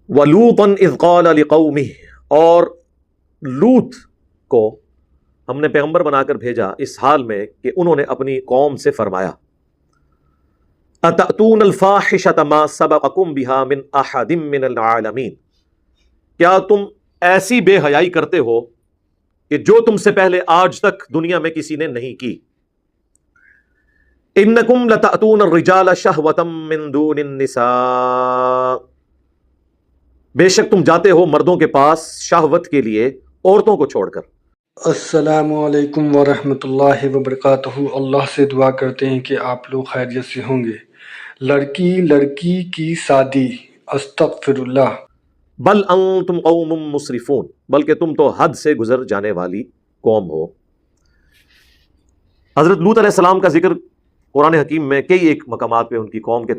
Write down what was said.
وَلُوطًا إِذْ قَالَ لِقَوْمِهِ، اور لوط کو ہم نے پیغمبر بنا کر بھیجا اس حال میں کہ انہوں نے اپنی قوم سے فرمایا أَتَأْتُونَ الْفَاحِشَةَ مَا سَبَقَكُمْ بِهَا مِنْ أَحَدٍ مِّنَ الْعَالَمِينَ، کیا تم ایسی بے حیائی کرتے ہو کہ جو تم سے پہلے آج تک دنیا میں کسی نے نہیں کی. انکم لتأتون الرجال شہوۃ من دون النساء، بے شک تم جاتے ہو مردوں کے پاس شہوت کے لیے عورتوں کو چھوڑ کر. السلام علیکم ورحمۃ اللہ وبرکاتہ۔ اللہ سے دعا کرتے ہیں کہ آپ لوگ خیریت سے ہوں گے۔ لڑکی کی شادی، استغفر اللہ۔ بل انتم قوم مسرفون، بلکہ تم تو حد سے گزر جانے والی قوم ہو. حضرت لوط علیہ السلام کا ذکر قرآن حکیم میں کئی ایک مقامات پہ ان کی قوم کے